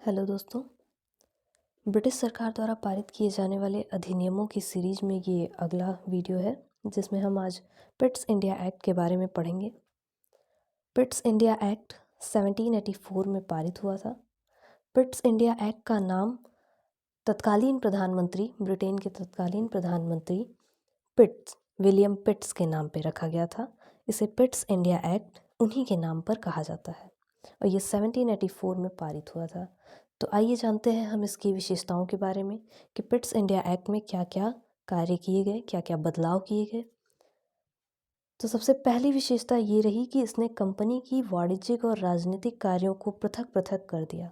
Hello दोस्तों। British सरकार द्वारा पारित किए जाने वाले अधिनियमों की सीरीज में ये अगला वीडियो है जिसमें हम आज पिट्स इंडिया एक्ट के बारे में पढ़ेंगे। पिट्स इंडिया एक्ट 1784 में पारित हुआ था। पिट्स इंडिया एक्ट का नाम तत्कालीन प्रधानमंत्री, ब्रिटेन के तत्कालीन प्रधानमंत्री पिट्स, विलियम पिट्स के नाम पे रखा गया था। इसे पिट्स इंडिया एक्ट उन्हीं के नाम पर कहा जाता है और ये 1784 में पारित हुआ था। तो आइए जानते हैं हम इसकी विशेषताओं के बारे में कि पिट्स इंडिया एक्ट में क्या क्या कार्य किए गए, क्या क्या बदलाव किए गए। तो सबसे पहली विशेषता ये रही कि इसने कंपनी की वाणिज्यिक और राजनीतिक कार्यों को पृथक पृथक कर दिया।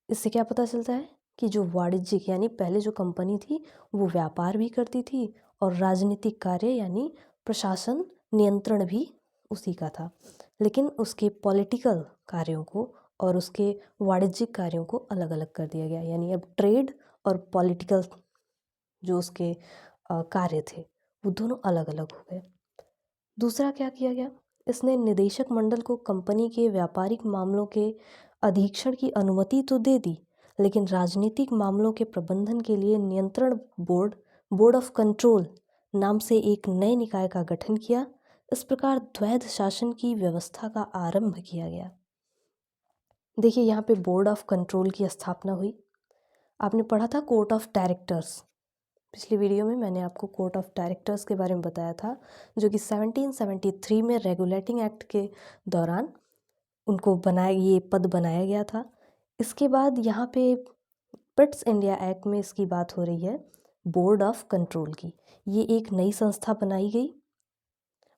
इससे क्या पता चलता है कि जो वाणिज्यिक यानी पहले जो कंपनी थी वो व्यापार भी करती थी और राजनीतिक कार्य यानी प्रशासन नियंत्रण भी उसी का था, लेकिन उसके पॉलिटिकल कार्यों को और उसके वाणिज्यिक कार्यों को अलग अलग कर दिया गया। यानी अब ट्रेड और पॉलिटिकल जो उसके कार्य थे वो दोनों अलग अलग हो गए। दूसरा क्या किया गया, इसने निदेशक मंडल को कंपनी के व्यापारिक मामलों के अधीक्षण की अनुमति तो दे दी, लेकिन राजनीतिक मामलों के प्रबंधन के लिए नियंत्रण बोर्ड, बोर्ड ऑफ कंट्रोल नाम से एक नए निकाय का गठन किया। इस प्रकार द्वैध शासन की व्यवस्था का आरंभ किया गया। देखिए यहाँ पे बोर्ड ऑफ कंट्रोल की स्थापना हुई। आपने पढ़ा था कोर्ट ऑफ डायरेक्टर्स, पिछली वीडियो में मैंने आपको कोर्ट ऑफ डायरेक्टर्स के बारे में बताया था, जो कि 1773 में रेगुलेटिंग एक्ट के दौरान उनको ये पद बनाया गया था। इसके बाद यहाँ पे पिट्स इंडिया एक्ट में इसकी बात हो रही है बोर्ड ऑफ कंट्रोल की। ये एक नई संस्था बनाई गई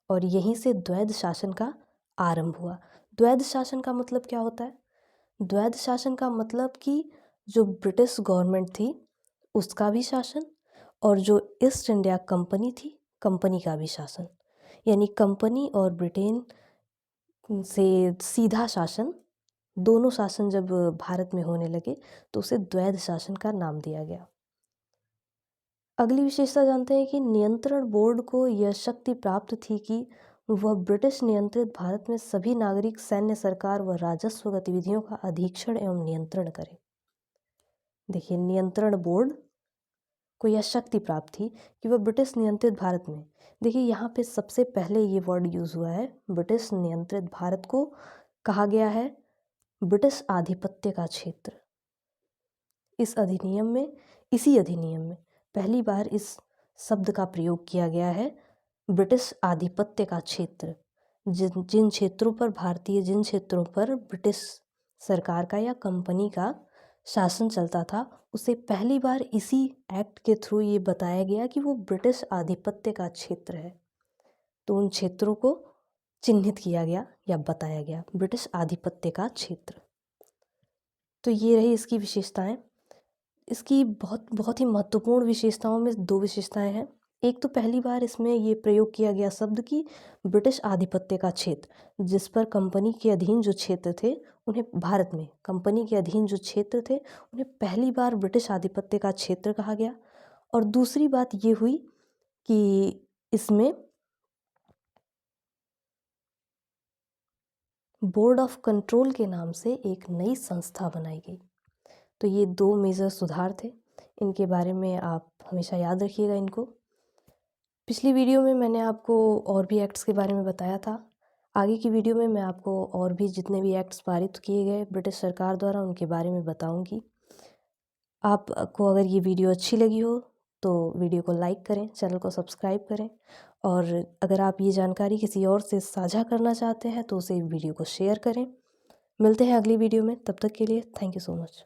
और यहीं से द्वैध शासन का आरंभ हुआ। द्वैध शासन का मतलब क्या होता है? द्वैध शासन का मतलब कि जो ब्रिटिश गवर्नमेंट थी उसका भी शासन और जो ईस्ट इंडिया कंपनी थी कंपनी का भी शासन, यानी कंपनी और ब्रिटेन से सीधा शासन, दोनों शासन जब भारत में होने लगे तो उसे द्वैध शासन का नाम दिया गया। अगली विशेषता जानते हैं कि नियंत्रण बोर्ड को यह शक्ति प्राप्त थी कि वह ब्रिटिश नियंत्रित भारत में सभी नागरिक, सैन्य, सरकार व राजस्व गतिविधियों का अधीक्षण एवं नियंत्रण करे। देखिए, नियंत्रण बोर्ड को यह शक्ति प्राप्त थी कि वह ब्रिटिश नियंत्रित भारत में, देखिए यहाँ पे सबसे पहले ये वर्ड यूज़ हुआ है, ब्रिटिश नियंत्रित भारत को कहा गया है ब्रिटिश आधिपत्य का क्षेत्र। इस अधिनियम में, इसी अधिनियम में पहली बार इस शब्द का प्रयोग किया गया है, ब्रिटिश आधिपत्य का क्षेत्र। जिन क्षेत्रों पर भारतीय, जिन क्षेत्रों पर ब्रिटिश सरकार का या कंपनी का शासन चलता था, उसे पहली बार इसी एक्ट के थ्रू ये बताया गया कि वो ब्रिटिश आधिपत्य का क्षेत्र है। तो उन क्षेत्रों को चिन्हित किया गया या बताया गया, ब्रिटिश आधिपत्य का क्षेत्र। तो ये रही इसकी विशेषताएं। इसकी बहुत ही महत्वपूर्ण विशेषताओं में दो विशेषताएं हैं। एक तो पहली बार इसमें ये प्रयोग किया गया शब्द कि ब्रिटिश आधिपत्य का क्षेत्र, जिस पर कंपनी के अधीन जो क्षेत्र थे उन्हें, भारत में कंपनी के अधीन जो क्षेत्र थे उन्हें पहली बार ब्रिटिश आधिपत्य का क्षेत्र कहा गया। और दूसरी बात ये हुई कि इसमें बोर्ड ऑफ कंट्रोल के नाम से एक नई संस्था बनाई गई। तो ये दो मेजर सुधार थे, इनके बारे में आप हमेशा याद रखिएगा इनको। पिछली वीडियो में मैंने आपको और भी एक्ट्स के बारे में बताया था। आगे की वीडियो में मैं आपको और भी जितने भी एक्ट्स पारित किए गए ब्रिटिश सरकार द्वारा उनके बारे में बताऊंगी। आपको अगर ये वीडियो अच्छी लगी हो तो वीडियो को लाइक करें, चैनल को सब्सक्राइब करें, और अगर आप ये जानकारी किसी और से साझा करना चाहते हैं तो उसे वीडियो को शेयर करें। मिलते हैं अगली वीडियो में, तब तक के लिए थैंक यू सो मच।